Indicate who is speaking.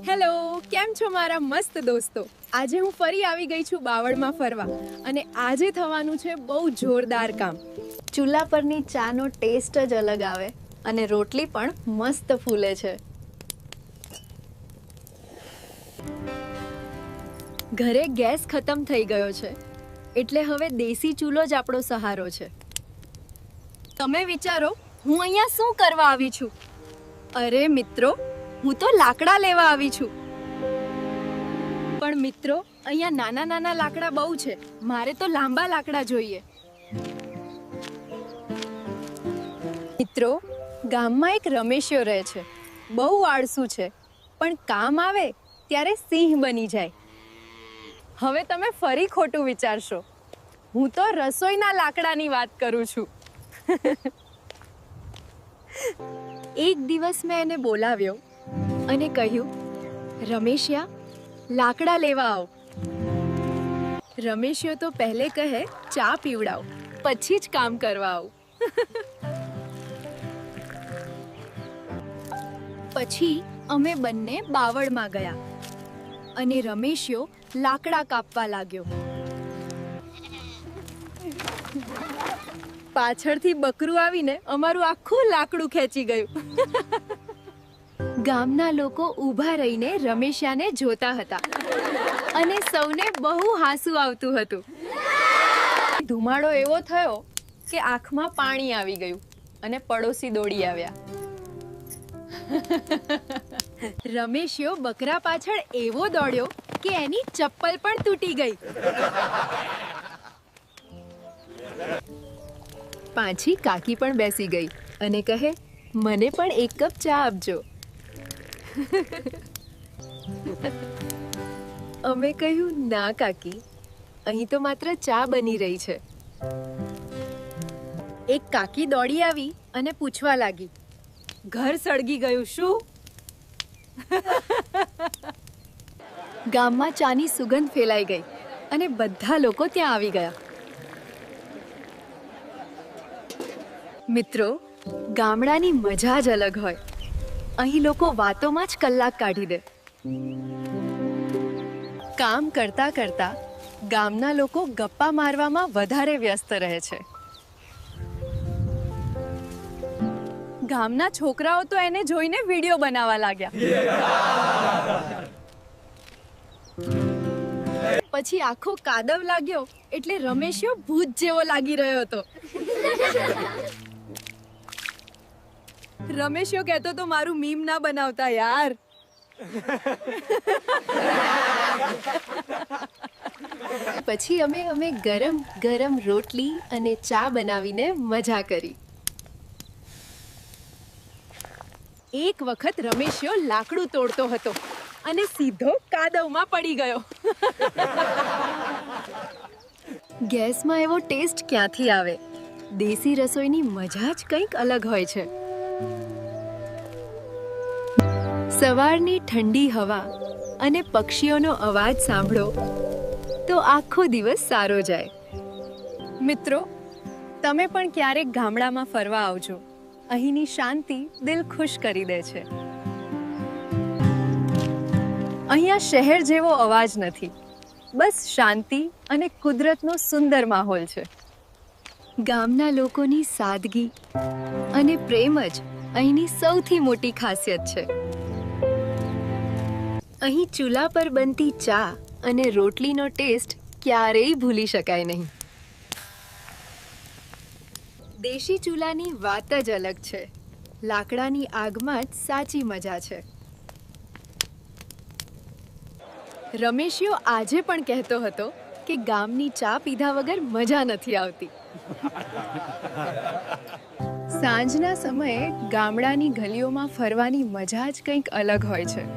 Speaker 1: Hello, કેમ છો મારા મસ્ત દોસ્તો? આજે હું ફરી આવી ગઈ છું બાવળમાં ફરવા અને આજે થવાનું છે બહુ જોરદાર કામ. ચૂલા પરની ચાનો ટેસ્ટ જ અલગ આવે અને રોટલી પણ મસ્ત ફૂલે છે. ઘરે ગેસ ખતમ થઈ ગયો છે એટલે હવે દેશી ચૂલો જ આપણો સહારો છે. તમે વિચારો હું અહીંયા શું કરવા આવી છું? અરે મિત્રો, હું તો લાકડા લેવા આવી છું. પણ મિત્રો, અહીંયા નાના નાના લાકડા બહુ છે. મારે તો લાંબા લાકડા જોઈએ. મિત્રો, ગામમાં એક રમેશિયો રહે છે. બહુ આળસુ છે, પણ કામ આવે ત્યારે સિંહ બની જાય. હવે તમે ફરી ખોટું વિચારશો. હું તો રસોઈના લાકડાની વાત કરું છું. એક દિવસ મેં એને બોલાવ્યો અને કહ્યું, રમેશિયા, લાકડા લેવા આવ. રમેશિયો તો પહેલે કહે ચા પીવડાવ, પછી જ કામ કરવા આવ. પછી અમે બંને બાવળમાં ગયા અને રમેશિયો લાકડા કાપવા લાગ્યો. પાછળથી બકરું આવીને અમારું આખું લાકડું ખેંચી ગયું. ગામના લોકો ઊભા રહીને રમેશિયાને જોતા હતા અને સૌને બહુ હાસુ આવતું હતું. ધુમાડો એવો થયો કે આંખમાં પાણી આવી ગયું અને પડોશી દોડી આવ્યા. રમેશિયો બકરા પાછળ એવો દોડ્યો કે એની ચપ્પલ પણ તૂટી ગઈ. પાછી કાકી પણ બેસી ગઈ અને કહે, મને પણ એક કપ ચા આપજો. અમે કહ્યું, ના કાકી, અહીં તો માત્ર ચા બની રહી છે. એક કાકી દોડી આવી અને પૂછવા લાગી, ઘર સળગી ગયું શું? ગામમાં ચાની સુગંધ ફેલાઈ ગઈ અને બધા લોકો ત્યાં આવી ગયા. મિત્રો, ગામડાની મજા જ અલગ હોય. અહીં લોકો વાતોમાં જ કલાક કાઢી દે. કામ કરતા કરતા ગામના લોકો ગપ્પા મારવામાં વધારે વ્યસ્ત રહે છે. ગામના છોકરાઓ તો એને જોઈને વિડીયો બનાવવા લાગ્યા. પછી આખો કાદવ લાગ્યો એટલે રમેશિયો ભૂત જેવો લાગી રહ્યો હતો. રમેશિયો કહેતો તો મારું મીમ ના બનાવતા યાર. પછી અમે ગરમ ગરમ રોટલી અને ચા બનાવીને મજા કરી. એક વખત રમેશિયો લાકડું તોડતો હતો અને સીધો કાદવમાં પડી ગયો. ગેસમાં એવો ટેસ્ટ ક્યાંથી આવે? દેશી રસોઈની મજા જ કંઈક અલગ હોય છે. સવારની ઠંડી હવા અને પક્ષીઓનો અવાજ સાંભળો તો આખો દિવસ સારો જાય. મિત્રો, તમે પણ ક્યારેક ગામડામાં ફરવા આવજો. અહીંની શાંતિ દિલ ખુશ કરી દે છે. અહીંયા શહેર જેવો અવાજ નથી, બસ શાંતિ અને કુદરતનો સુંદર માહોલ છે. ગામના લોકોની સાદગી અને પ્રેમ જ અહીંની સૌથી મોટી ખાસિયત છે. અહીં ચૂલા પર બનતી ચા અને રોટલીનો ટેસ્ટ ક્યારેય ભૂલી શકાય નહીં. દેશી ચૂલાની વાત જ અલગ છે. લાકડાની આગમાં જ સાચી મજા છે. રમેશિયો આજે પણ કહેતો હતો કે ગામની ચા પીધા વગર મજા નથી આવતી. સાંજના સમયે ગામડાની ગલીઓમાં ફરવાની મજા જ કંઈક અલગ હોય છે.